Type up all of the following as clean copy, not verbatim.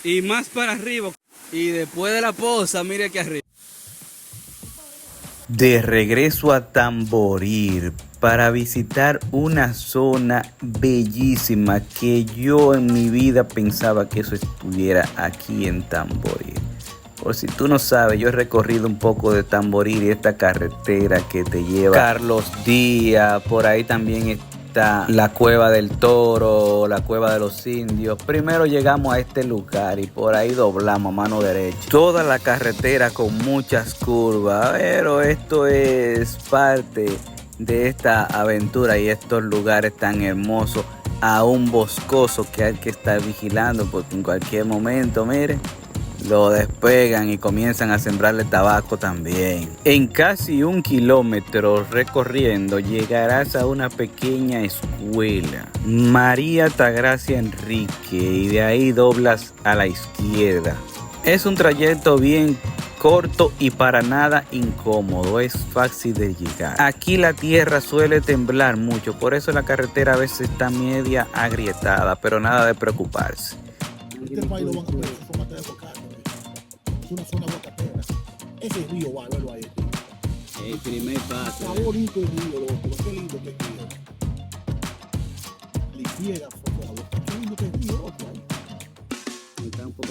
y más para arriba. Y después de la posa, mire aquí arriba. De regreso a Tamboril para visitar una zona bellísima que yo en mi vida pensaba que eso estuviera aquí en Tamboril. Por si tú no sabes, yo he recorrido un poco de Tamboril y esta carretera que te lleva a Carlos Díaz. Por ahí también está la Cueva del Toro, la Cueva de los Indios. Primero llegamos a este lugar y por ahí doblamos a mano derecha. Toda la carretera con muchas curvas, pero esto es parte de esta aventura y estos lugares tan hermosos, aún boscosos, que hay que estar vigilando porque en cualquier momento, miren, lo despegan y comienzan a sembrarle tabaco también. En casi 1 kilómetro recorriendo llegarás a una pequeña escuela, María Altagracia Enrique, y de ahí doblas a la izquierda. Es un trayecto bien corto y para nada incómodo, es fácil de llegar. Aquí la tierra suele temblar mucho, por eso la carretera a veces está media agrietada, pero nada de preocuparse. Este país lo van a poner, son materia de carne. Es una zona aguacatera. Ese río va a verlo ahí. El primer paso. Está bonito el río, loco. Qué lindo que es el río. La izquierda, qué lindo que es el río, loco. Está un poco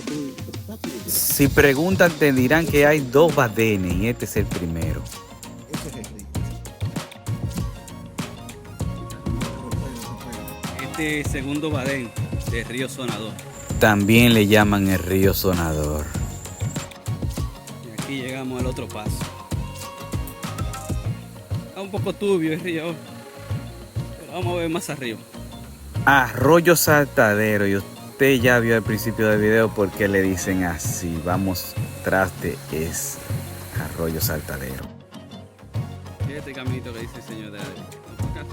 Si preguntan te dirán que hay 2 badenes y este es el primero. Ese es el río. Este segundo badén de Río Sonador. También le llaman el río Sonador. Y aquí llegamos al otro paso. Está un poco turbio el río, pero vamos a ver más arriba. Arroyo Saltadero, y usted ya vio al principio del video por qué le dicen así. Vamos tras de ese Arroyo Saltadero. Este caminito que dice el señor de Adel. Vamos acá.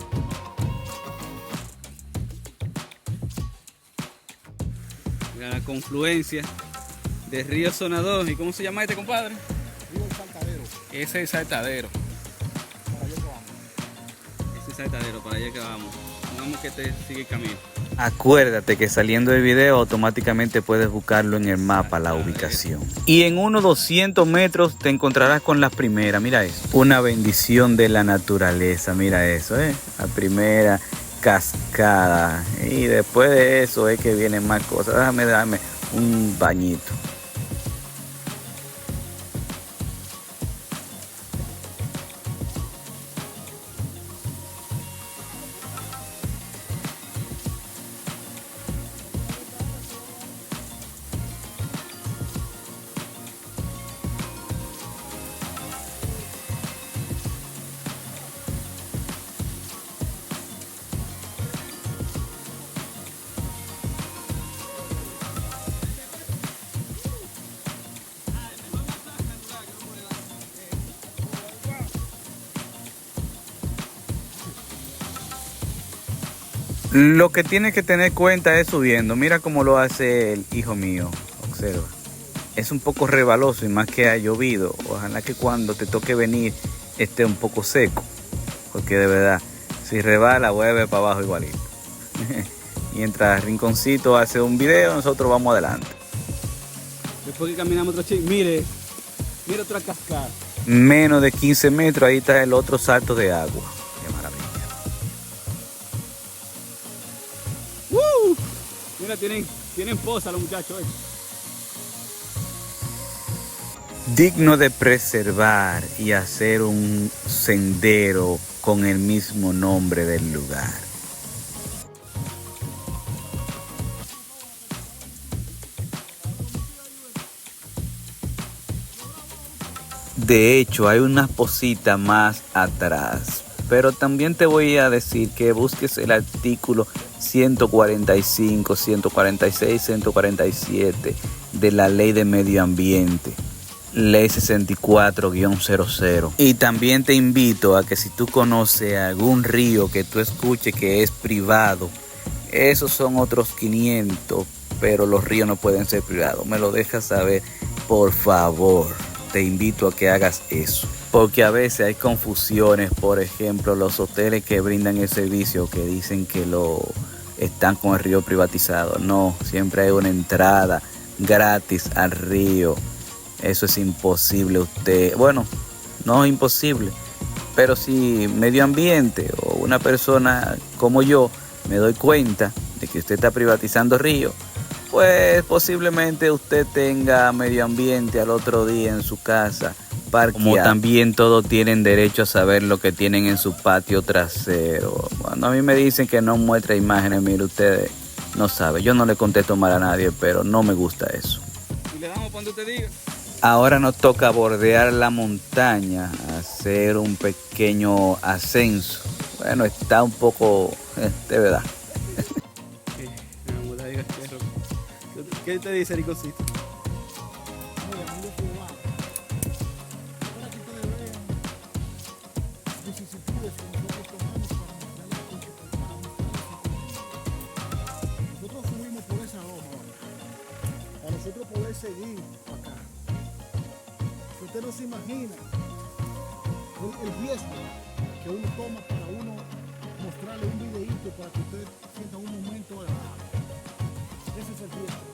Mira la confluencia de Río Sonador. ¿Y cómo se llama este, compadre? Río El Saltadero. Ese es el Saltadero. Para allá que vamos. Ese es el Saltadero, para allá que vamos. Vamos que te sigue el camino. Acuérdate que saliendo del video automáticamente puedes buscarlo en el mapa, la ubicación. Y en unos 200 metros te encontrarás con la primera, mira eso. Una bendición de la naturaleza, mira eso, la primera cascada. Y después de eso es que vienen más cosas. Déjame darme un bañito. Lo que tienes que tener cuenta es subiendo. Mira cómo lo hace el hijo mío. Observa. Es un poco rebaloso y más que ha llovido. Ojalá que cuando te toque venir esté un poco seco. Porque de verdad, si rebala, vuelve para abajo igualito. Mientras Rinconcito hace un video, nosotros vamos adelante. Después que caminamos otro chico, mire otra cascada. Menos de 15 metros, ahí está el otro salto de agua. Qué maravilla. Mira, tienen posa los muchachos. Digno de preservar y hacer un sendero con el mismo nombre del lugar. De hecho, hay una posita más atrás, pero también te voy a decir que busques el artículo 145, 146, 147 de la Ley de Medio Ambiente, Ley 64-00. Y también te invito a que si tú conoces algún río que tú escuches que es privado, esos son otros 500, pero los ríos no pueden ser privados. Me lo dejas saber, por favor. Te invito a que hagas eso, porque a veces hay confusiones. Por ejemplo, los hoteles que brindan el servicio que dicen que están con el río privatizado. No, siempre hay una entrada gratis al río. Eso es imposible. Usted, bueno, no es imposible, pero si medio ambiente o una persona como yo me doy cuenta de que usted está privatizando río, pues posiblemente usted tenga medio ambiente al otro día en su casa parqueado. Como también todos tienen derecho a saber lo que tienen en su patio trasero. Cuando a mí me dicen que no muestre imágenes, mire, ustedes no saben. Yo no le contesto mal a nadie, pero no me gusta eso. Y le damos cuando usted diga. Ahora nos toca bordear la montaña, hacer un pequeño ascenso. Bueno, está un poco de verdad. ¿Qué te dice, Ricocito? Mira, amigo cubano, ahora que ustedes vean vicisitudes que nosotros tomamos para nosotros subimos por esa loma, para nosotros poder seguir acá. Si usted no se imagina el riesgo que uno toma para uno mostrarle un videíto para que usted sienta un momento agradable. Ese es el riesgo.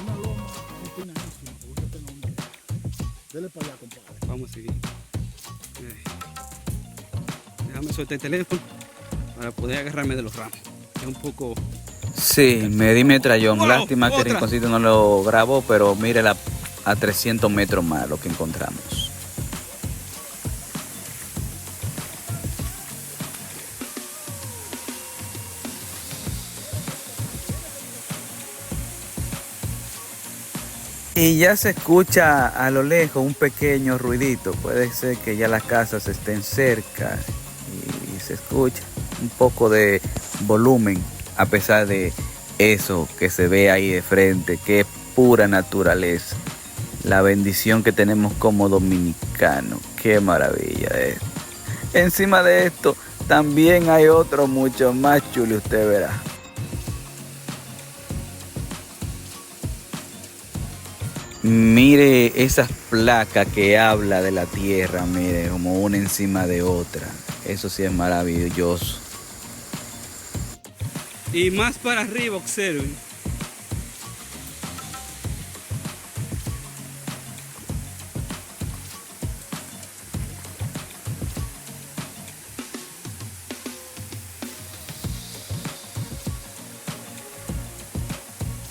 Una loma empinadísima, porque usted tenga un día. Dele para allá, compadre. Vamos a seguir. Déjame soltar el teléfono para poder agarrarme de los ramos. Es un poco... Sí, me di metrallón. Wow, Lástima que otra. Rinconcito no lo grabó, pero mire a 300 metros más lo que encontramos. Y ya se escucha a lo lejos un pequeño ruidito. Puede ser que ya las casas estén cerca y se escucha un poco de volumen, a pesar de eso que se ve ahí de frente, que es pura naturaleza. La bendición que tenemos como dominicanos. Qué maravilla es. Encima de esto, también hay otro mucho más chulo, usted verá. Mire esas placas que habla de la tierra, mire, como una encima de otra. Eso sí es maravilloso. Y más para arriba, observen.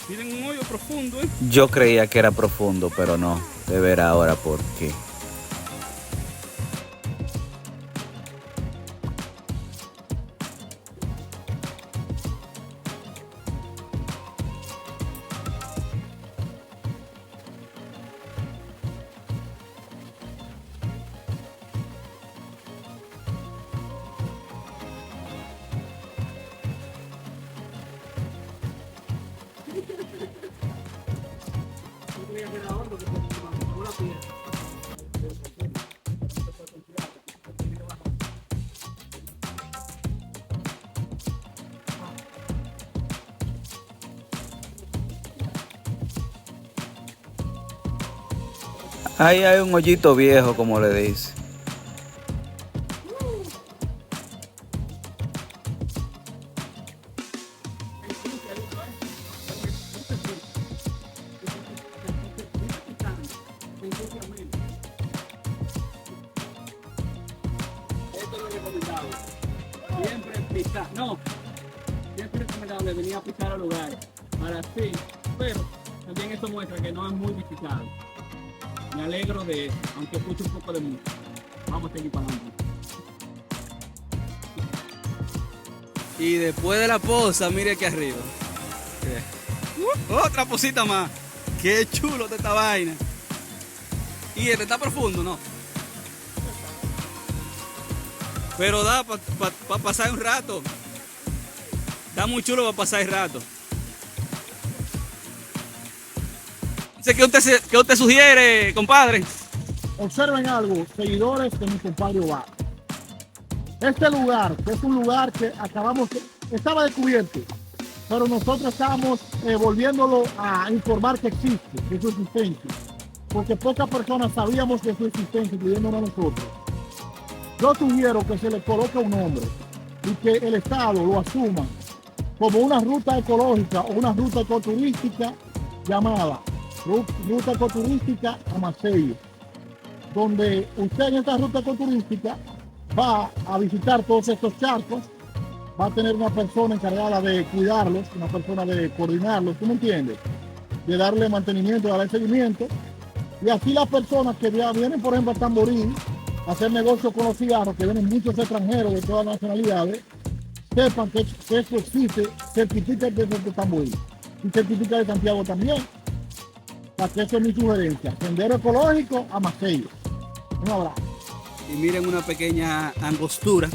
Miren un hoyo profundo, ¿eh? Yo creía que era profundo, pero no. De ver ahora por qué. Ahí hay un hoyito viejo, como le dice. Esto no es recomendable. Siempre pisar. No. Siempre es recomendable venir a pisar a lugares. Para sí. Pero también eso muestra que no es muy visitado. Me alegro de eso, aunque escuche un poco de música. Vamos a seguir para adelante. Y después de la posa, mire aquí arriba. Otra posita más. Qué chulo está esta vaina. Y este está profundo, ¿no? Pero da para pasar un rato. Está muy chulo para pasar el rato. ¿Qué usted sugiere, compadre? Observen algo, seguidores de mi compadre Obama. Este lugar, que es un lugar que estaba descubierto, pero nosotros estamos volviéndolo a informar que existe, de su existencia, porque pocas personas sabíamos de su existencia, incluyéndonos nosotros. Yo sugiero que se le coloque un nombre y que el Estado lo asuma como una ruta ecológica o una ruta ecoturística llamada Ruta Ecoturística Amaselle, donde usted en esta ruta ecoturística va a visitar todos estos charcos, va a tener una persona encargada de cuidarlos, una persona de coordinarlos, ¿tú me entiendes? De darle mantenimiento, de darle seguimiento. Y así las personas que vienen, por ejemplo, a Tamboril, a hacer negocios con los cigarros, que vienen muchos extranjeros de todas las nacionalidades, sepan que eso existe, certifica de Tamboril y certifica de Santiago también. Para que eso es mi sugerencia. Sendero ecológico a Maceió. Un abrazo. Y miren una pequeña angostura.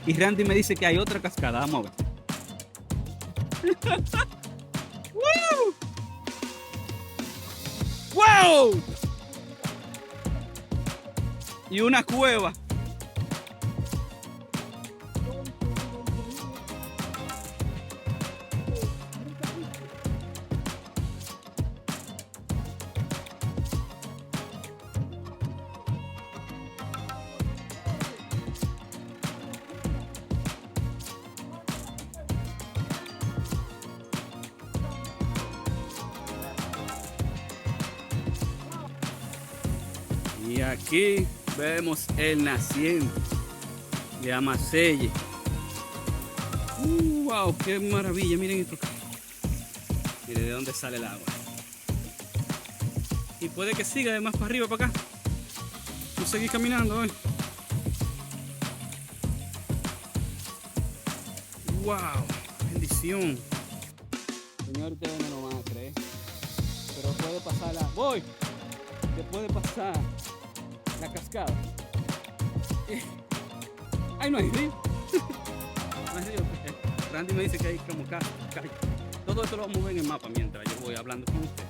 Y Randy me dice que hay otra cascada. Vamos a ver. ¡Wow! ¡Wow! Y una cueva. Y aquí vemos el naciente de Amaselle. Wow, qué maravilla, miren esto. Miren de dónde sale el agua. Y puede que siga de más para arriba, para acá. Vamos a seguir caminando hoy. Wow, bendición. Señor, ustedes no lo van a creer. Pero puede pasar la... ¡Voy! Que puede pasar la cascada. Ay, no hay río. No hay río. Randy me dice que hay como calle. Todo esto lo vamos a ver en el mapa mientras yo voy hablando con ustedes.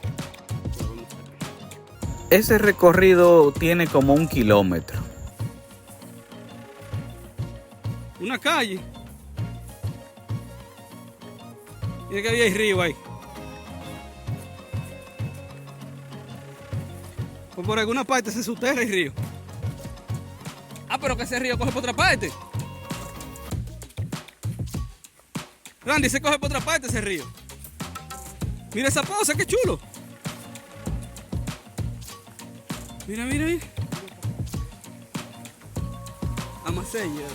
Ese recorrido tiene como 1 kilómetro. Una calle. Mira que había río ahí. Pues por alguna parte se soterra el río. Ah, pero que ese río coge por otra parte. Randy, se coge por otra parte ese río. Mira esa poza, qué chulo. Mira, mira, mira. Amaselle.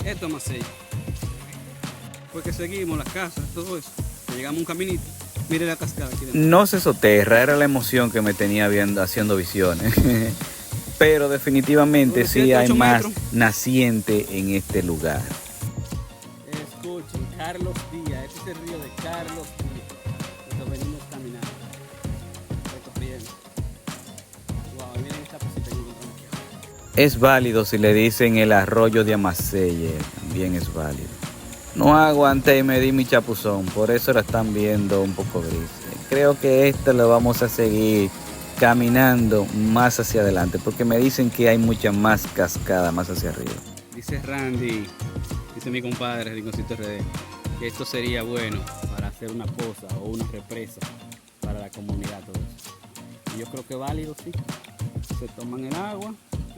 Esto es Amaselle. Porque seguimos las casas, todo eso. Llegamos a un caminito. Mire la cascada aquí dentro. No se soterra, era la emoción que me tenía viendo, haciendo visiones. Pero definitivamente sí hay más naciente en este lugar. Escuchen, Carlos Díaz. Este es el río de Carlos Díaz. Nos venimos caminando. Recorriendo. Wow, miren esta cosita que encontramos aquí. Es válido si le dicen el arroyo de Amaselle, también es válido. No aguanté y me di mi chapuzón, por eso la están viendo un poco gris. Creo que esta lo vamos a seguir caminando más hacia adelante, porque me dicen que hay mucha más cascada más hacia arriba. Dice Randy, dice mi compadre Rinconcito RD, que esto sería bueno para hacer una poza o una represa para la comunidad, todo eso. Y yo creo que es válido, sí. Se toman el agua,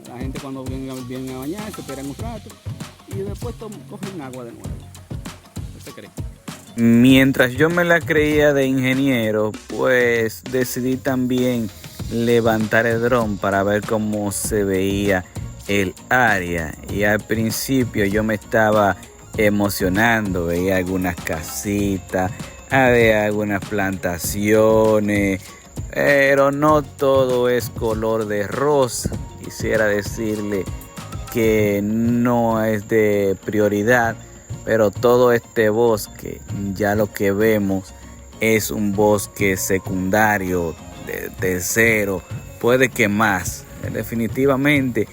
la gente cuando viene a bañar se esperan un rato y después cogen agua de nuevo. ¿Qué cree? Mientras yo me la creía de ingeniero, pues decidí también levantar el dron para ver cómo se veía el área. Y al principio yo me estaba emocionando, veía algunas casitas, había algunas plantaciones, pero no todo es color de rosa. Quisiera decirle que no es de prioridad, pero todo este bosque, ya lo que vemos es un bosque secundario, de tercero, puede que más. Definitivamente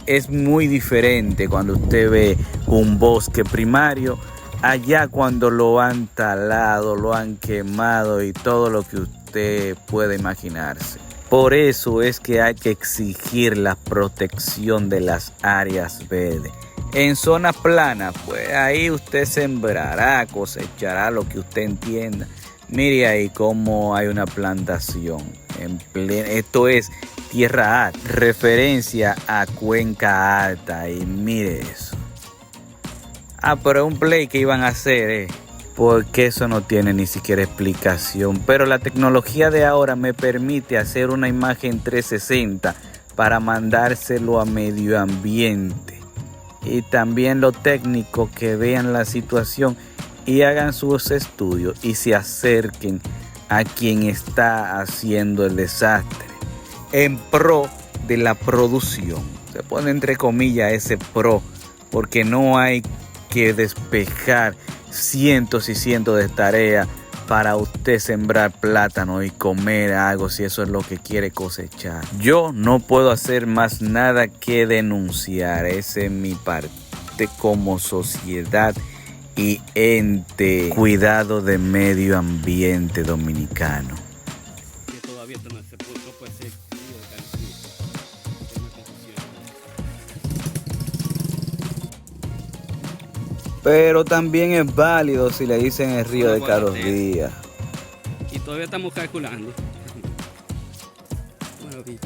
es muy diferente cuando usted ve un bosque primario, allá cuando lo han talado, lo han quemado y todo lo que usted puede imaginarse. Por eso es que hay que exigir la protección de las áreas verdes. En zona plana, pues ahí usted sembrará, cosechará lo que usted entienda. Mire ahí cómo hay una plantación. Esto es tierra alta, referencia a Cuenca Alta. Y mire eso. Ah, pero un play que iban a hacer, porque eso no tiene ni siquiera explicación. Pero la tecnología de ahora me permite hacer una imagen 360 para mandárselo a medio ambiente. Y también los técnicos que vean la situación y hagan sus estudios y se acerquen a quien está haciendo el desastre en pro de la producción. Se pone entre comillas ese pro, porque no hay que despejar cientos y cientos de tareas para usted sembrar plátano y comer algo si eso es lo que quiere cosechar. Yo no puedo hacer más nada que denunciar. Esa es mi parte como sociedad y ente cuidado de medio ambiente dominicano. Que todavía está en ese punto, pues sí, Pero también es válido si le dicen el río de Carlos Díaz. y todavía estamos calculando. Maravilla.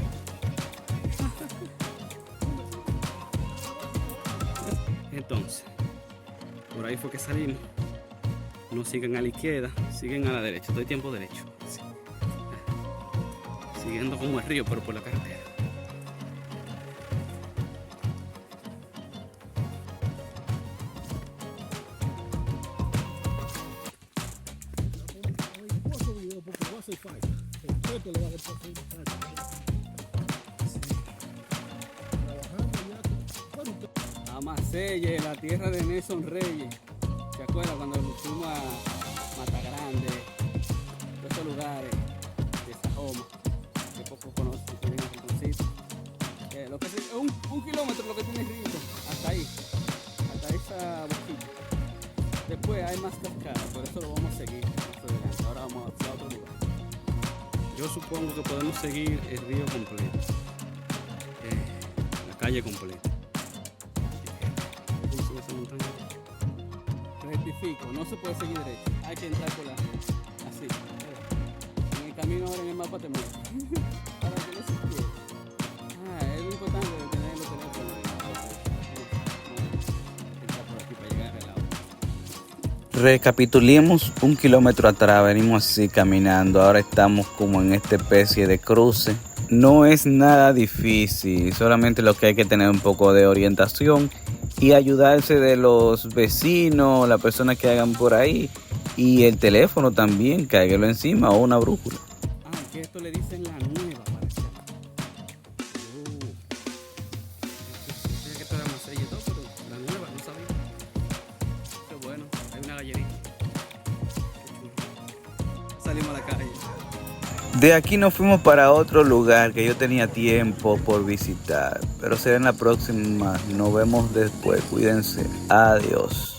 Entonces, por ahí fue que salimos. No siguen a la izquierda, siguen a la derecha. Estoy tiempo derecho. Sí. Siguiendo como el río, pero por la carretera. Otro video porque va a ser falta. El Pepe le va a hacer falta. Trabajando ya. Bueno, Amaselle, la tierra de Nelson Reyes. ¿Se acuerdan cuando nos fuimos a Matagrande? Todos esos lugares de Sajoma, que pocos conocen, tienen ese rinconcito. Lo que es un kilómetro lo que tiene el río, hasta ahí, hasta esa boquilla. Después hay más cascadas, por eso lo vamos a seguir más adelante. Ahora vamos a otro lugar. Yo supongo que podemos seguir el río completo, la calle completa. ¿Cómo sube esa montaña? Rectifico, no se puede seguir derecho, hay que entrar por la así. En el camino ahora en el mapa te mueves. Para que no se pierda. Es lo importante de tener los teléfonos. Entrar por aquí para llegar al lado. Recapitulemos, 1 kilómetro atrás venimos así caminando, ahora estamos como en esta especie de cruce. No es nada difícil, solamente lo que hay que tener un poco de orientación y ayudarse de los vecinos, las personas que hagan por ahí, y el teléfono también, cáiguelo encima o una brújula. Que esto le dicen la nueva, parece. Pensé que esto era Masella y todo, pero la nueva, no sabía. Qué bueno, hay una gallerita. Salimos a la calle. De aquí nos fuimos para otro lugar que yo tenía tiempo por visitar, pero será en la próxima. Nos vemos después, cuídense, adiós.